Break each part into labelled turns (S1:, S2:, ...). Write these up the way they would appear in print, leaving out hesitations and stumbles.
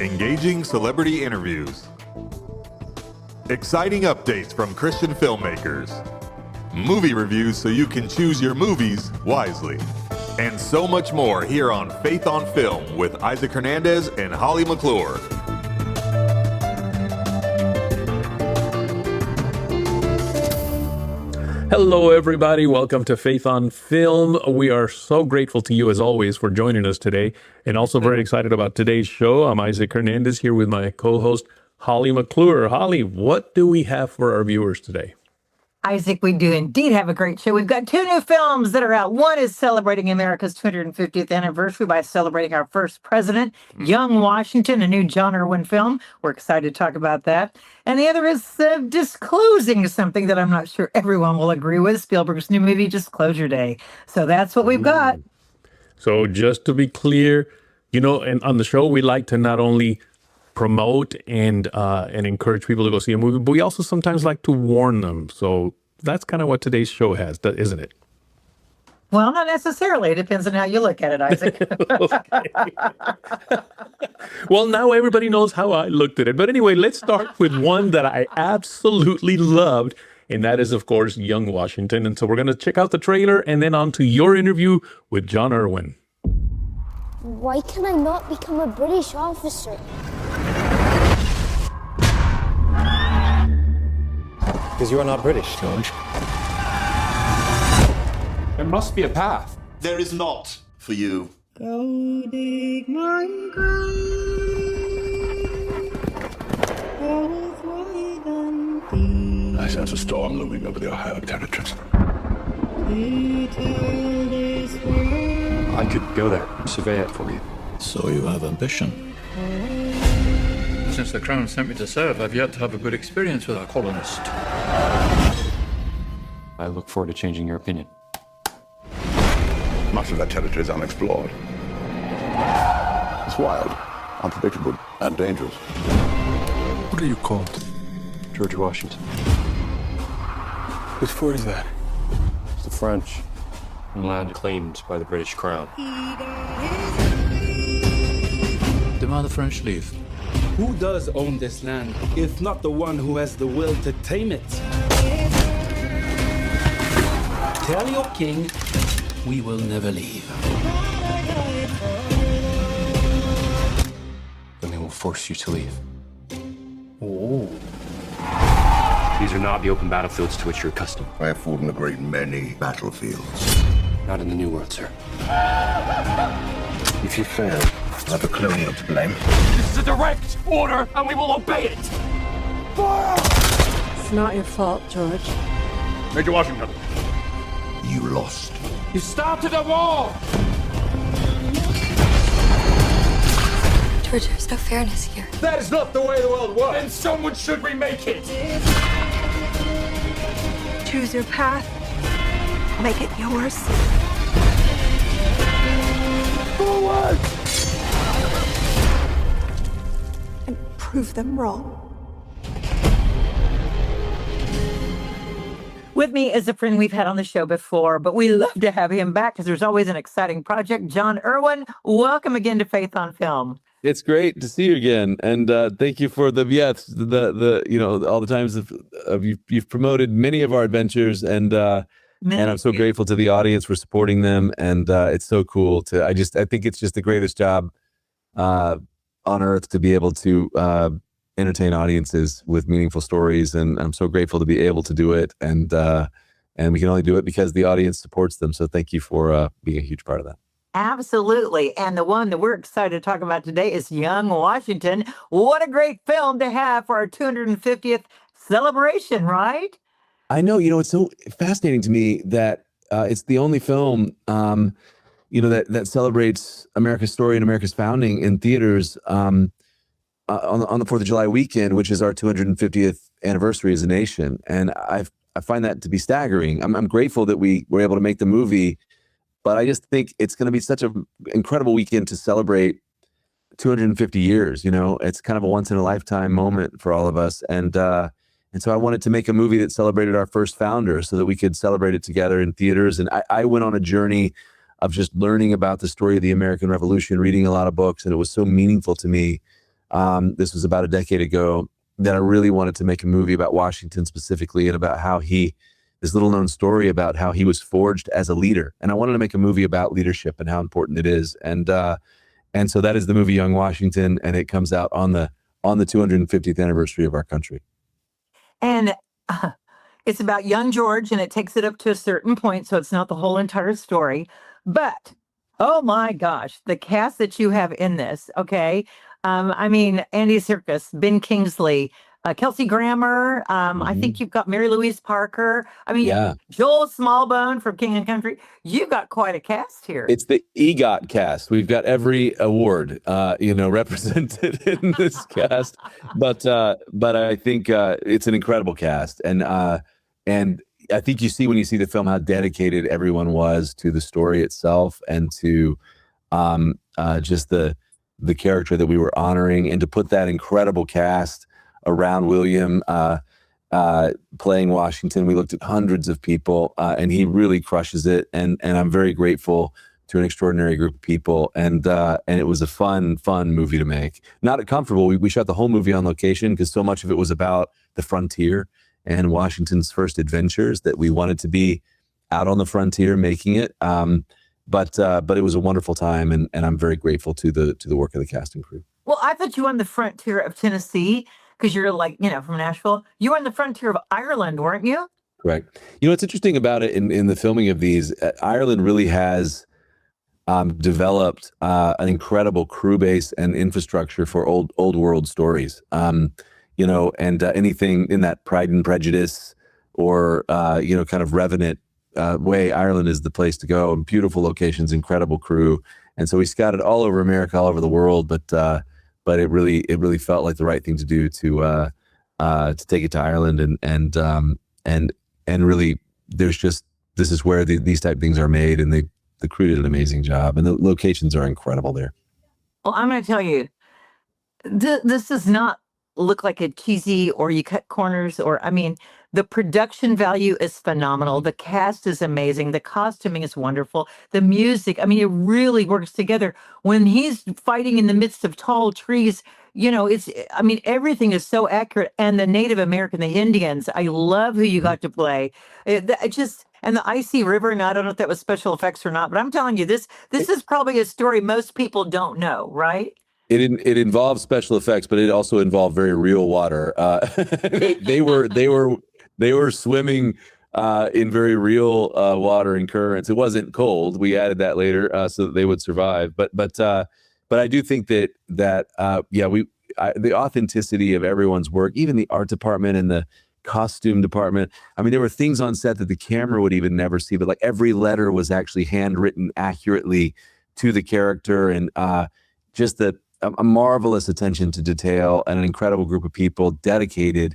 S1: Engaging celebrity interviews. Exciting updates from Christian filmmakers. Movie reviews so you can choose your movies wisely. And so much more here on Faith on Film with Isaac Hernandez and Holly McClure.
S2: Hello, everybody. Welcome to Faith on Film. We are so grateful to you, as always, for joining us today, and also very excited about today's show. I'm Isaac Hernandez here with my co-host, Holly McClure. Holly, what do we have for our viewers today?
S3: Isaac, we do indeed have a great show. We've got two new films that are out. One is celebrating America's 250th anniversary by celebrating our first president, Young Washington, a new Jon Erwin film. We're excited to talk about that. And the other is disclosing something that I'm not sure everyone will agree with, Spielberg's new movie, Disclosure Day. So that's what we've got.
S2: So just to be clear, you know, and on the show, we like to not only promote and encourage people to go see a movie, but we also sometimes like to warn them. So that's kind of what today's show has, isn't it?
S3: Well, not necessarily. It depends on how you look at it, Isaac.
S2: Well, now everybody knows how I looked at it. But anyway, let's start with one that I absolutely loved, and that is, of course, Young Washington. And so we're going to check out the trailer and then on to your interview with Jon Erwin.
S4: Why can I not become a British officer?
S5: Because you are not British, George. There must be a path.
S6: There is not for you.
S7: Go dig my grave. Both wide and deep.
S8: I sense a storm looming over the Ohio territories.
S5: I could go there, survey it for you.
S8: So you have ambition.
S9: Since the Crown sent me to serve, I've yet to have a good experience with a colonist.
S5: I look forward to changing your opinion.
S8: Much of that territory is unexplored. It's wild, unpredictable, and dangerous. What are you called?
S5: George Washington.
S8: Whose fort is that?
S5: It's the French. Land claimed by the British Crown.
S9: Demand the French leave.
S10: Who does own this land, if not the one who has the will to tame it? Tell your king we will never leave.
S5: Then they will force you to leave.
S10: Oh.
S5: These are not the open battlefields to which you're accustomed.
S8: I have fought in a great many battlefields.
S5: Not in the New World, sir.
S8: If you fail, I have a clue you're to blame.
S5: This is a direct order, and we will obey it! Fire!
S7: It's not your fault, George.
S8: Major Washington. You lost.
S5: You started a war!
S4: George, there's no fairness here.
S5: That is not the way the world works! Then someone should remake it!
S7: Choose your path. Make it yours.
S5: Forward!
S7: And prove them wrong.
S3: With me is a friend we've had on the show before, but we love to have him back because there's always an exciting project. Jon Erwin, welcome again to Faith on Film.
S11: It's great to see you again, and thank you for the all the times you've promoted many of our adventures, and I'm so grateful to the audience for supporting them, and it's so cool to. I think it's just the greatest job on earth to be able to entertain audiences with meaningful stories, and I'm so grateful to be able to do it, and we can only do it because the audience supports them. So thank you for being a huge part of that.
S3: Absolutely. And the one that we're excited to talk about today is Young Washington. What a great film to have for our 250th celebration, right?
S11: I know, it's so fascinating to me that it's the only film, that celebrates America's story and America's founding in theaters on the 4th of July weekend, which is our 250th anniversary as a nation. And I find that to be staggering. I'm grateful that we were able to make the movie, but I just think it's going to be such an incredible weekend to celebrate 250 years. It's kind of a once in a lifetime moment for all of us. And so I wanted to make a movie that celebrated our first founder so that we could celebrate it together in theaters. And I went on a journey of just learning about the story of the American Revolution, reading a lot of books, and it was so meaningful to me This was about a decade ago that I really wanted to make a movie about Washington specifically, and about how this little known story about how he was forged as a leader. And I wanted to make a movie about leadership and how important it is. And so that is the movie Young Washington, and it comes out on the 250th anniversary of our country.
S3: And it's about young George, and it takes it up to a certain point, so it's not the whole entire story. But, oh my gosh, the cast that you have in this, okay? I mean, Andy Serkis, Ben Kingsley, Kelsey Grammer. I think you've got Mary Louise Parker. I mean, Joel Smallbone from King and Country. You've got quite a cast here.
S11: It's the EGOT cast. We've got every award, represented in this cast. But I think it's an incredible cast, and I think you see when you see the film how dedicated everyone was to the story itself and to just the character that we were honoring, and to put that incredible cast around William playing Washington. We looked at hundreds of people, and he really crushes it. And I'm very grateful to an extraordinary group of people. And it was a fun movie to make. Not comfortable. We shot the whole movie on location because so much of it was about the frontier and Washington's first adventures, that we wanted to be out on the frontier making it. But it was a wonderful time, and I'm very grateful to the work of the casting crew.
S3: Well, I thought you were on the frontier of Tennessee because you're from Nashville. You were on the frontier of Ireland, weren't you?
S11: Correct. What's interesting about it in the filming of these, Ireland really has developed an incredible crew base and infrastructure for old world stories. And anything in that Pride and Prejudice or kind of Revenant way, Ireland is the place to go. And beautiful locations, incredible crew, and so we scouted all over America, all over the world. But it really felt like the right thing to do to take it to Ireland, and really, this is where these type of things are made, and the crew did an amazing job, and the locations are incredible there.
S3: Well, I'm going to tell you, this does not look like a cheesy or you cut corners, the production value is phenomenal. The cast is amazing. The costuming is wonderful. The music, it really works together. When he's fighting in the midst of tall trees, everything is so accurate. And the Native American, the Indians, I love who you got to play. And the icy river, and I don't know if that was special effects or not, but I'm telling you, this is probably a story most people don't know, right?
S11: It involves special effects, but it also involved very real water. They were swimming in very real water and currents. It wasn't cold. We added that later so that they would survive. But I do think that the authenticity of everyone's work, even the art department and the costume department. There were things on set that the camera would even never see, but like every letter was actually handwritten accurately to the character, and just a marvelous attention to detail, and an incredible group of people dedicated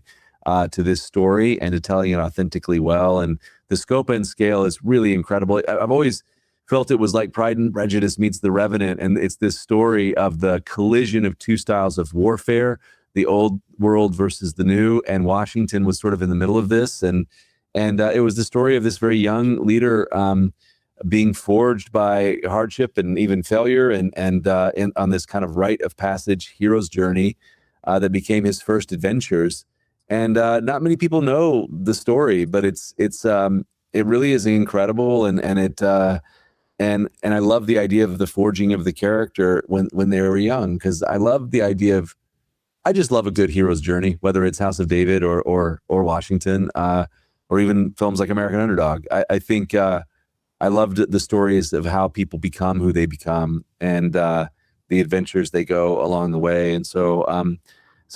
S11: to this story and to telling it authentically well. And the scope and scale is really incredible. I've always felt it was like Pride and Prejudice meets The Revenant, and it's this story of the collision of two styles of warfare, the old world versus the new, and Washington was sort of in the middle of this, and it was the story of this very young leader being forged by hardship and even failure, and on this kind of rite of passage hero's journey that became his first adventures. And not many people know the story, but it really is incredible, and I love the idea of the forging of the character when they were young, because I just love a good hero's journey, whether it's House of David or Washington, or even films like American Underdog. I think I loved the stories of how people become who they become, and the adventures they go along the way. And so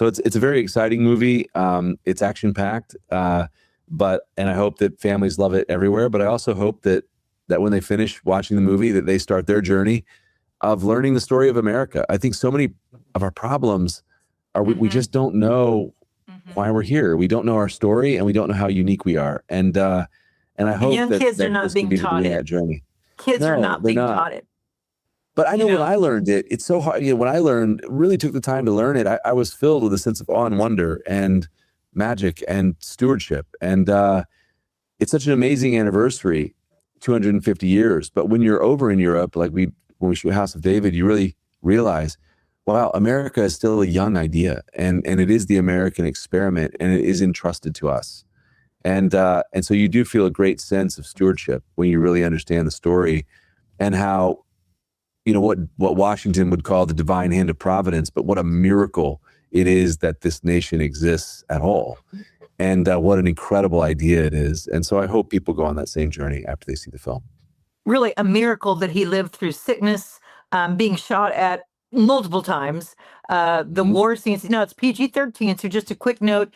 S11: it's a very exciting movie. It's action packed, and I hope that families love it everywhere. But I also hope that when they finish watching the movie, that they start their journey of learning the story of America. I think so many of our problems are we just don't know why we're here. We don't know our story, and we don't know how unique we are. And I hope
S3: young
S11: that
S3: kids are not
S11: this
S3: being
S11: can be
S3: taught
S11: that
S3: it.
S11: journey.
S3: Kids are not being taught it.
S11: But I know when I learned it, it's so hard. When I really took the time to learn it, I was filled with a sense of awe and wonder and magic and stewardship. And it's such an amazing anniversary, 250 years. But when you're over in Europe, like when we shoot House of David, you really realize wow, America is still a young idea, and it is the American experiment, and it is entrusted to us. And so you do feel a great sense of stewardship when you really understand the story and how, what Washington would call the divine hand of providence, but what a miracle it is that this nation exists at all. And what an incredible idea it is. And so I hope people go on that same journey after they see the film.
S3: Really a miracle that he lived through sickness, being shot at multiple times, the war scenes. Now it's PG-13, so just a quick note,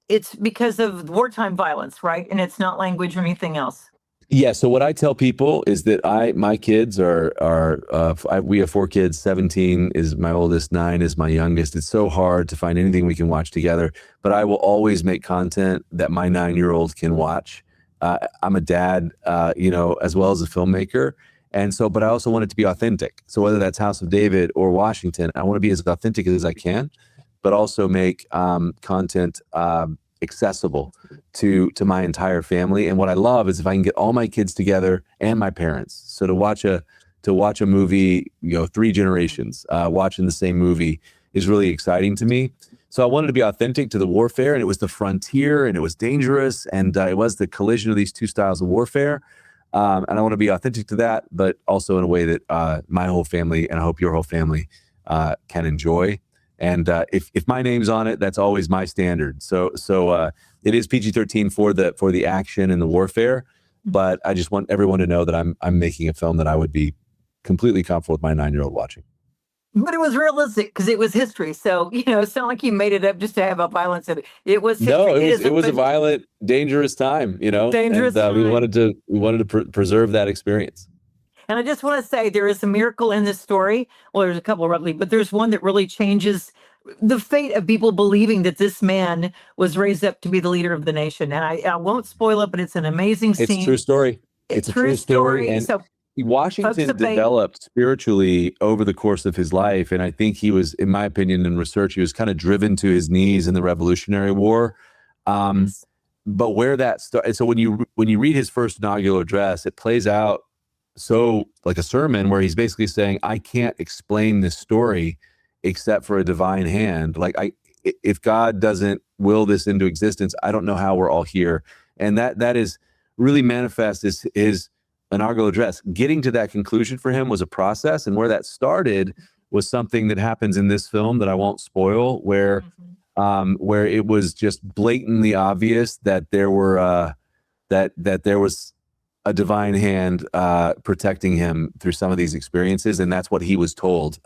S3: it's because of wartime violence, right? And it's not language or anything else.
S11: Yeah. So what I tell people is that my kids we have 4 kids. 17 is my oldest, 9 is my youngest. It's so hard to find anything we can watch together, but I will always make content that my 9-year-old can watch. I'm a dad, as well as a filmmaker. And so, but I also want it to be authentic. So whether that's House of David or Washington, I want to be as authentic as I can, but also make content accessible to my entire family. And what I love is if I can get all my kids together and my parents. So to watch a movie, 3 generations watching the same movie is really exciting to me. So I wanted to be authentic to the warfare, and it was the frontier, and it was dangerous, and it was the collision of these 2 styles of warfare. And I want to be authentic to that, but also in a way that my whole family, and I hope your whole family, can enjoy. And if my name's on it, that's always my standard. So it is PG-13 for the action and the warfare, but I just want everyone to know that I'm making a film that I would be completely comfortable with my 9-year-old watching.
S3: But it was realistic because it was history. So, it's not like you made it up just to have a violence in it. It was history.
S11: No, it was a violent, dangerous time,
S3: Dangerous
S11: and,
S3: time.
S11: we wanted to preserve that experience.
S3: And I just want to say there is a miracle in this story. Well, there's a couple roughly, but there's one that really changes the fate of people believing that this man was raised up to be the leader of the nation. And I won't spoil it, but it's an amazing scene.
S11: It's a true story. It's a true story. And
S3: so
S11: Washington developed spiritually over the course of his life. And I think he was, in my opinion, in research, he was kind of driven to his knees in the Revolutionary War. But where that started, so when you read his first inaugural address, it plays out so like a sermon where he's basically saying, I can't explain this story except for a divine hand. Like if God doesn't will this into existence, I don't know how we're all here. And that is really manifest his inaugural address. Getting to that conclusion for him was a process. And where that started was something that happens in this film that I won't spoil, where it was just blatantly obvious that there were that there was a divine hand protecting him through some of these experiences, and that's what he was told.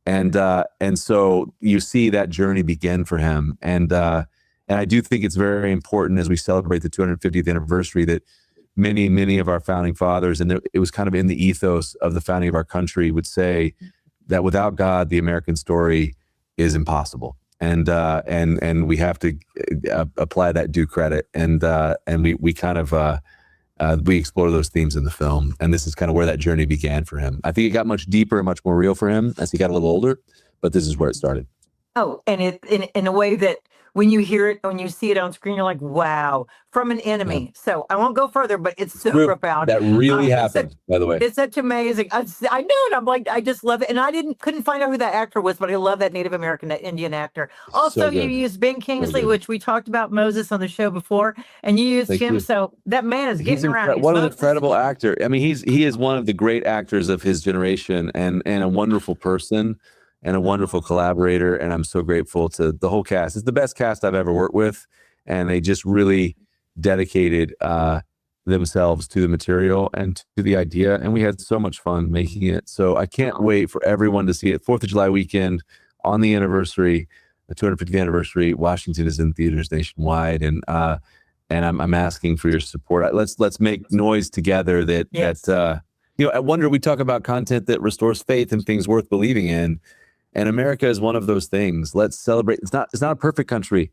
S11: And so you see that journey begin for him. And I do think it's very important as we celebrate the 250th anniversary that many of our founding fathers, and it was kind of in the ethos of the founding of our country, would say that without God, the American story is impossible. And we have to apply that due credit. And we kind of we explore those themes in the film, and this is kind of where that journey began for him. I think it got much deeper and much more real for him as he got a little older, but this is where it started.
S3: Oh, and it in a way that when you hear it, when you see it on screen, you're like, wow, from an enemy. Yeah. So I won't go further, but it's so profound.
S11: That really happened, by the way.
S3: It's such amazing. I know it. I'm like, I just love it. And I couldn't find out who that actor was, but I love that Native American Indian actor. Also, you used Ben Kingsley, which we talked about Moses on the show before, and you used him. So that man is getting around.
S11: What an incredible actor. I mean, he is one of the great actors of his generation, and a wonderful person, and a wonderful collaborator. And I'm so grateful to the whole cast. It's the best cast I've ever worked with. And they just really dedicated themselves to the material and to the idea. And we had so much fun making it. So I can't wait for everyone to see it. 4th of July weekend on the anniversary, the 250th anniversary. Washington is in theaters nationwide. And I'm asking for your support. Let's make noise together that I wonder, we talk about content that restores faith and things worth believing in. And America is one of those things. Let's celebrate. It's not a perfect country,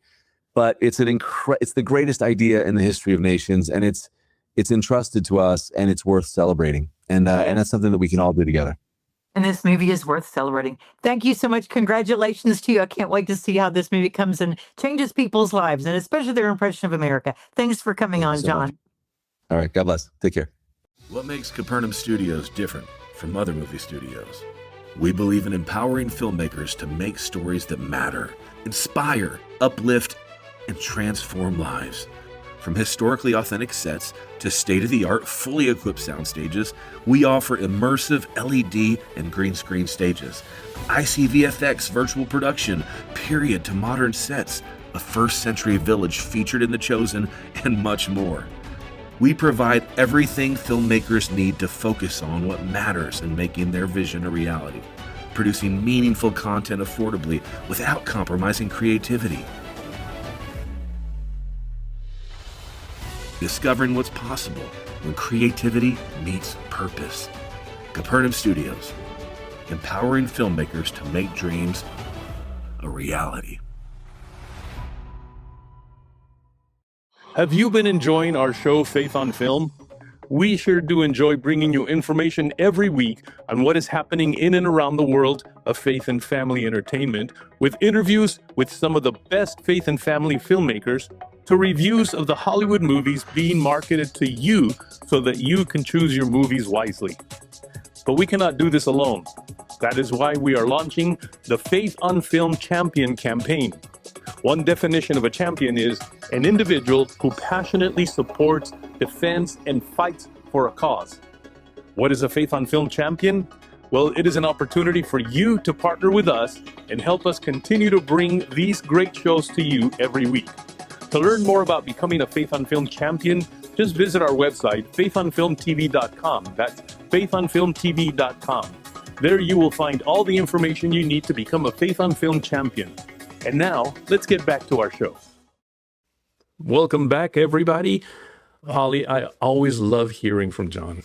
S11: but it's it's the greatest idea in the history of nations, and it's entrusted to us, and it's worth celebrating. And that's something that we can all do together.
S3: And this movie is worth celebrating. Thank you so much. Congratulations to you. I can't wait to see how this movie comes and changes people's lives, and especially their impression of America. Thanks for coming on, Jon.
S11: All right. God bless. Take care.
S12: What makes Capernaum Studios different from other movie studios? We believe in empowering filmmakers to make stories that matter, inspire, uplift, and transform lives. From historically authentic sets to state-of-the-art, fully equipped sound stages, we offer immersive LED and green screen stages, ICVFX virtual production, period to modern sets, a first-century village featured in The Chosen, and much more. We provide everything filmmakers need to focus on what matters in making their vision a reality, producing meaningful content affordably without compromising creativity. Discovering what's possible when creativity meets purpose. Capernaum Studios, empowering filmmakers to make dreams a reality.
S2: Have you been enjoying our show, Faith on Film? We sure do enjoy bringing you information every week on what is happening in and around the world of faith and family entertainment, with interviews with some of the best faith and family filmmakers, to reviews of the Hollywood movies being marketed to you so that you can choose your movies wisely. But we cannot do this alone. That is why we are launching the Faith on Film Champion campaign. One definition of a champion is an individual who passionately supports, defends, and fights for a cause. What is a Faith on Film champion? Well, it is an opportunity for you to partner with us and help us continue to bring these great shows to you every week. To learn more about becoming a Faith on Film champion, just visit our website, faithonfilmtv.com. That's faithonfilmtv.com. There you will find all the information you need to become a Faith on Film champion. And now, let's get back to our show. Welcome back, everybody. Holly, I always love hearing from Jon.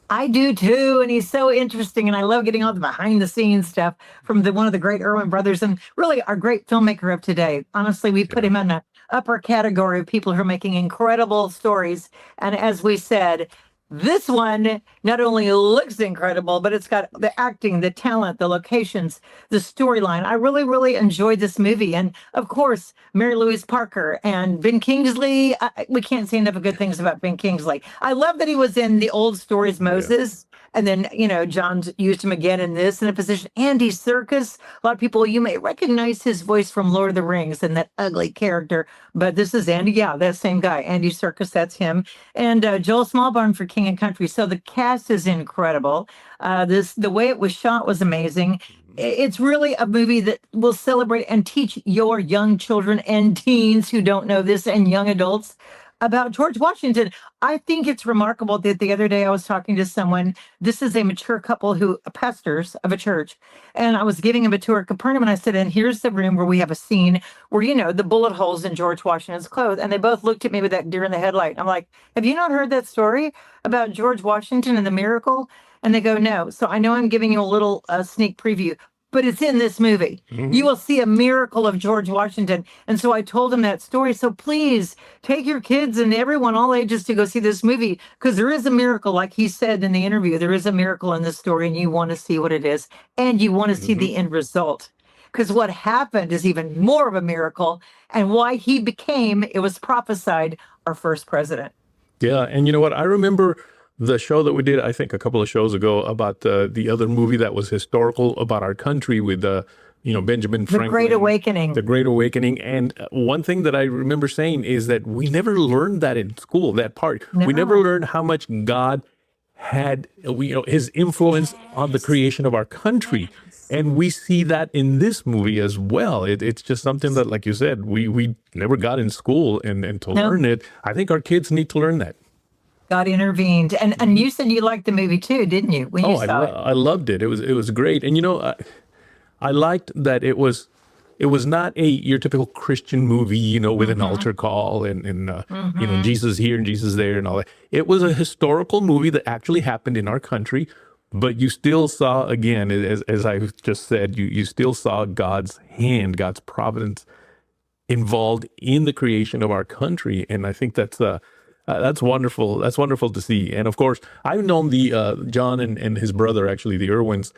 S3: I do too, and he's so interesting, and I love getting all the behind-the-scenes stuff from one of the great Erwin brothers, and really our great filmmaker of today. Honestly, we put him in the upper category of people who are making incredible stories, and as we said, this one not only looks incredible, but it's got the acting, the talent, the locations, the storyline. I really, really enjoyed this movie. And of course, Mary Louise Parker and Ben Kingsley. We can't say enough good things about Ben Kingsley. I love that he was in the old stories, Moses. And then, Jon's used him again in this in a position. Andy Serkis. A lot of people, you may recognize his voice from Lord of the Rings and that ugly character. But this is Andy. Yeah, that same guy. Andy Serkis, that's him. And Joel Smallborn for King and Country. So the cast is incredible. The way it was shot was amazing. It's really a movie that will celebrate and teach your young children and teens who don't know this and young adults about George Washington. I think it's remarkable that the other day I was talking to someone. This is a mature couple who pastors of a church, and I was giving them a tour of Capernaum, and I said, and here's the room where we have a scene where, the bullet holes in George Washington's clothes. And they both looked at me with that deer in the headlight. I'm like, have you not heard that story about George Washington and the miracle? And they go, no. So I know I'm giving you a little sneak preview, but it's in this movie. Mm-hmm. You will see a miracle of George Washington. And so I told them that story. So please take your kids and everyone, all ages, to go see this movie, because there is a miracle. Like he said in the interview, there is a miracle in this story, and you want to see what it is. And you want to see the end result, because what happened is even more of a miracle, and why he became, it was prophesied, our first president.
S2: Yeah. And you know what? I remember the show that we did, I think, a couple of shows ago about the other movie that was historical about our country with, Benjamin Franklin.
S3: The Great Awakening.
S2: The Great Awakening. And one thing that I remember saying is that we never learned that in school, that part. No. We never learned how much God had, his influence on the creation of our country. And we see that in this movie as well. It's just something that, like you said, we never got in school, and to learn it, I think our kids need to learn that.
S3: God intervened, and you said you liked the movie too, didn't you? When you saw it,
S2: I loved it. It was great, and I liked that it was not your typical Christian movie, with an altar call and Jesus here and Jesus there and all that. It was a historical movie that actually happened in our country, but you still saw, again, as I just said, you still saw God's hand, God's providence involved in the creation of our country, and I think that's wonderful. That's wonderful to see. And of course, I've known the Jon and his brother, actually, the Erwins,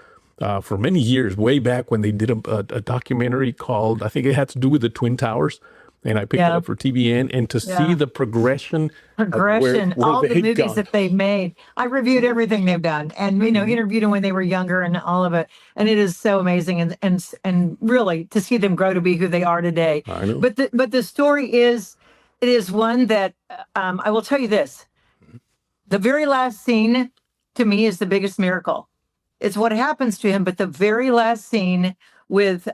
S2: for many years, way back when they did a documentary called, I think it had to do with the Twin Towers. and I picked it up for TBN, and to see the progression, where
S3: all the
S2: they've
S3: movies
S2: gone.
S3: that they've made. I reviewed everything they've done, and interviewed them when they were younger and all of it. And it is so amazing, and really to see them grow to be who they are today.
S2: I know.
S3: But the story is, it is one that I will tell you this: the very last scene to me is the biggest miracle. It's what happens to him, but the very last scene with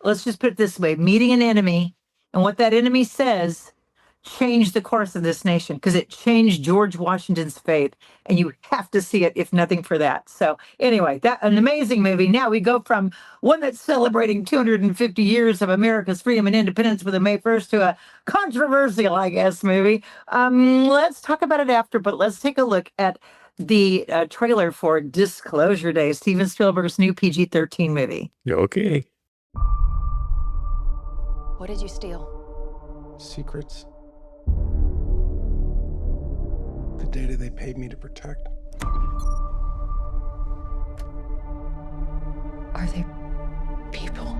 S3: let's just put it this way: meeting an enemy, and what that enemy says changed the course of this nation, because it changed George Washington's faith, and you have to see it if nothing for that. So anyway, an amazing movie. Now we go from one that's celebrating 250 years of America's freedom and independence with a May 1st to a controversial, I guess, movie. Let's talk about it after, but let's take a look at the trailer for Disclosure Day, Steven Spielberg's new PG-13 movie.
S2: Okay.
S13: What did you steal?
S14: Secrets. The data they paid me to protect.
S13: Are they people?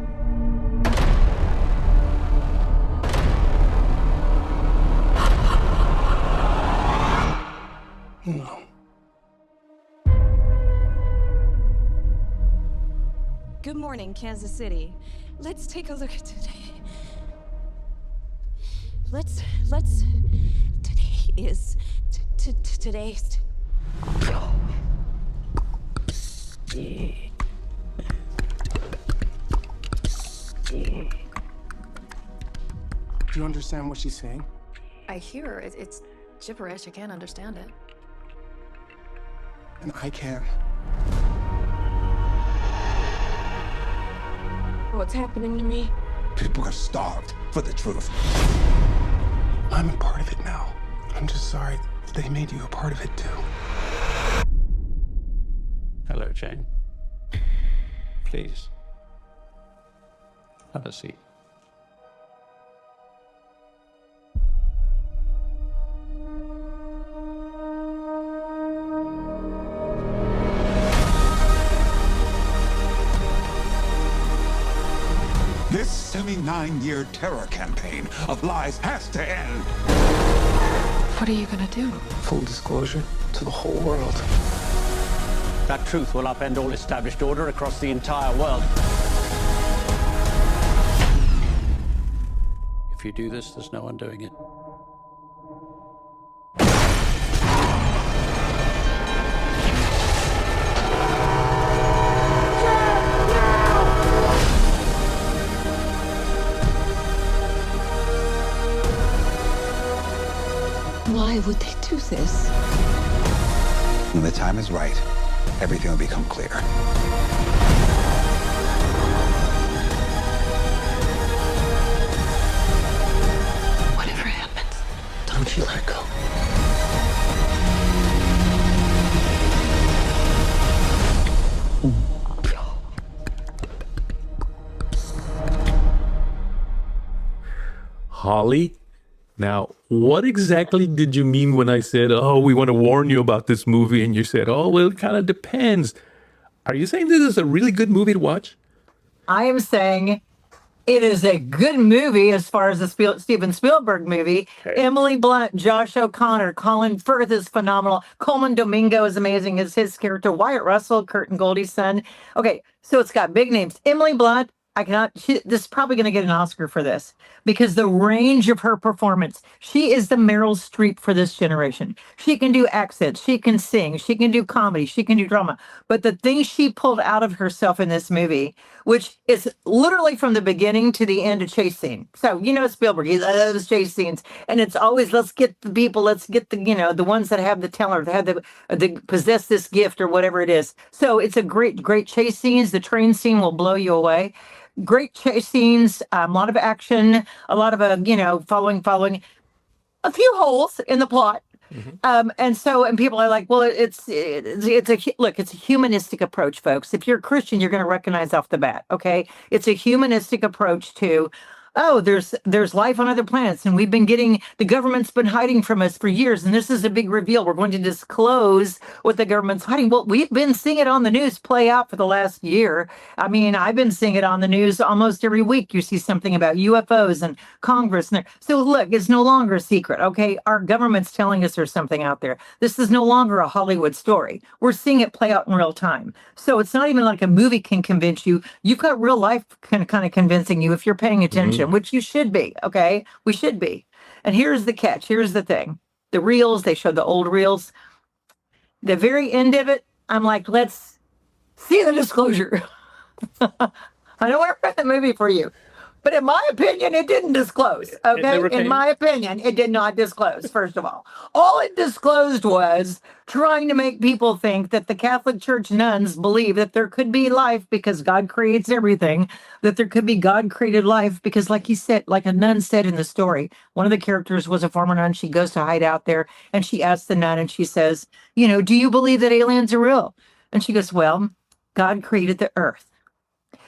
S14: No.
S15: Good morning, Kansas City. Let's take a look at today. Today's.
S14: Do you understand what she's saying?
S13: I hear her. It's gibberish. I can't understand it.
S14: And I can.
S15: What's happening to me?
S14: People are starved for the truth. I'm a part of it now. I'm just sorry that they made you a part of it too.
S5: Hello, Jane. Please. Have a seat.
S16: This 79-year terror campaign of lies has to end.
S13: What are you gonna do?
S14: Full disclosure to the whole world.
S17: That truth will upend all established order across the entire world.
S5: If you do this, there's no undoing it.
S15: Why would they do this?
S16: When the time is right, everything will become clear.
S15: Whatever happens, don't you let go.
S2: Holly, now, what exactly did you mean when I said, oh, we want to warn you about this movie? And you said, oh, well, it kind of depends. Are you saying this is a really good movie to watch?
S3: I am saying it is a good movie as far as the Steven Spielberg movie. Okay. Emily Blunt, Josh O'Connor, Colin Firth is phenomenal. Coleman Domingo is amazing as his character. Wyatt Russell, Kurt and Goldie's son. Okay, so it's got big names. Emily Blunt, this is probably going to get an Oscar for this, because the range of her performance, she is the Meryl Streep for this generation. She can do accents, she can sing, she can do comedy, she can do drama. But the thing she pulled out of herself in this movie, which is literally from the beginning to the end, a chase scene. So, Spielberg, he loves chase scenes. And it's always, let's get the people, let's get the ones that have the talent, that have the possess this gift or whatever it is. So it's a great, great chase scenes. The train scene will blow you away. Great chase scenes, a lot of action, a lot of, following a few holes in the plot. Mm-hmm. And people are like, well, it's a humanistic approach, folks. If you're a Christian, you're going to recognize off the bat. Okay. It's a humanistic approach to oh, there's life on other planets, and the government's been hiding from us for years, and this is a big reveal. We're going to disclose what the government's hiding. Well, we've been seeing it on the news play out for the last year. I mean, I've been seeing it on the news almost every week. You see something about UFOs and Congress. So look, it's no longer a secret, okay? Our government's telling us there's something out there. This is no longer a Hollywood story. We're seeing it play out in real time. So it's not even like a movie can convince you. You've got real life kind of convincing you if you're paying attention, which you should be, okay? We should be. And here's the catch. Here's the thing. The reels, they showed the old reels. The very end of it, I'm like, let's see the disclosure. I don't want to rent the movie for you. But in my opinion, it didn't disclose, okay? In my opinion, it did not disclose, first of all. All it disclosed was trying to make people think that the Catholic Church nuns believe that there could be life because God creates everything, that there could be God-created life because, like he said, like a nun said in the story, one of the characters was a former nun. She goes to hide out there, and she asks the nun, and she says, do you believe that aliens are real? And she goes, well, God created the earth.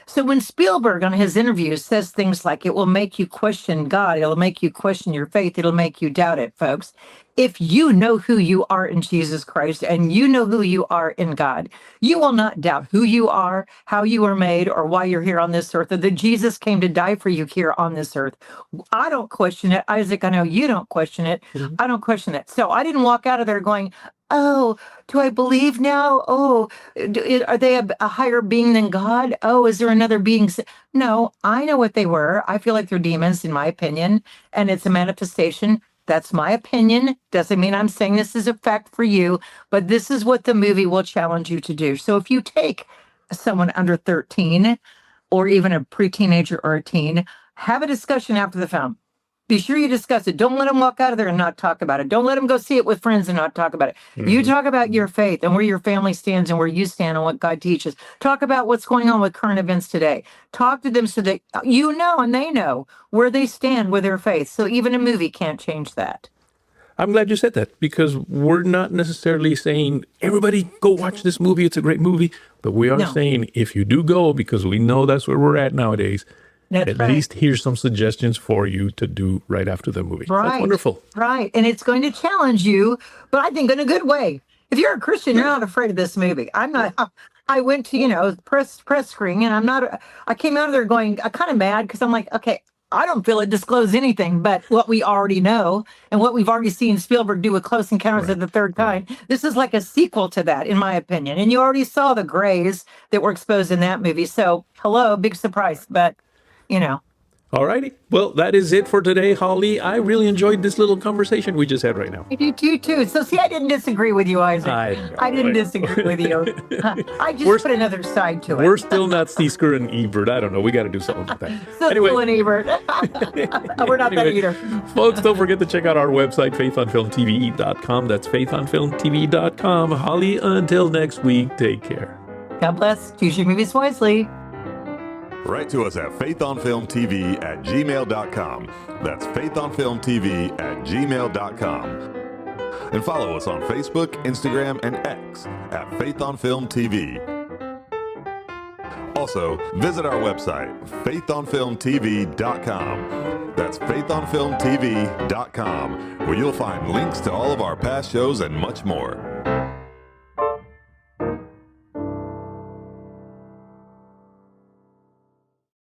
S3: So when Spielberg on his interviews says things like, it will make you question God, it'll make you question your faith, it'll make you doubt it, folks. If you know who you are in Jesus Christ and you know who you are in God, you will not doubt who you are, how you were made, or why you're here on this earth, or that Jesus came to die for you here on this earth. I don't question it. Isaac, I know you don't question it. I don't question it. So I didn't walk out of there going, oh, do I believe now? Oh, are they a higher being than God? Oh, is there another being? No, I know what they were. I feel like they're demons, in my opinion, and it's a manifestation. That's my opinion. Doesn't mean I'm saying this is a fact for you, but this is what the movie will challenge you to do. So if you take someone under 13 or even a pre-teenager or a teen, have a discussion after the film. Be sure you discuss it. Don't let them walk out of there and not talk about it. Don't let them go see it with friends and not talk about it. You talk about your faith and where your family stands and where you stand and what God teaches. Talk about what's going on with current events today. Talk to them so that you know and they know where they stand with their faith. So even a movie can't change that.
S2: I'm glad you said that, because we're not necessarily saying, everybody go watch this movie, it's a great movie. But we are saying, if you do go, because we know that's where we're at nowadays, at least here's some suggestions for you to do right after the movie.
S3: Right.
S2: That's wonderful.
S3: Right. And it's going to challenge you, but I think in a good way. If you're a Christian, you're not afraid of this movie. I'm not. I went to, press screening, and I came out of there going, kind of mad, because I'm like, okay, I don't feel it disclosed anything but what we already know and what we've already seen Spielberg do with Close Encounters of the Third Kind. This is like a sequel to that, in my opinion. And you already saw the grays that were exposed in that movie. So, hello, big surprise, but
S2: All righty. Well, that is it for today, Holly. I really enjoyed this little conversation we just had right now.
S3: I do too. So see, I didn't disagree with you, Isaac. I didn't disagree with you. I just put another side to it.
S2: We're still not Seesker and Ebert. I don't know. We got to do something with that.
S3: Still an Ebert. We're not that either.
S2: Folks, don't forget to check out our website, faithonfilmtv.com. That's faithonfilmtv.com. Holly, until next week, take care.
S3: God bless. Choose your movies wisely.
S1: Write to us at faithonfilmtv@gmail.com. That's faithonfilmtv@gmail.com. And follow us on Facebook, Instagram, and X at faithonfilmtv. Also, visit our website, faithonfilmtv.com. That's faithonfilmtv.com, where you'll find links to all of our past shows and much more.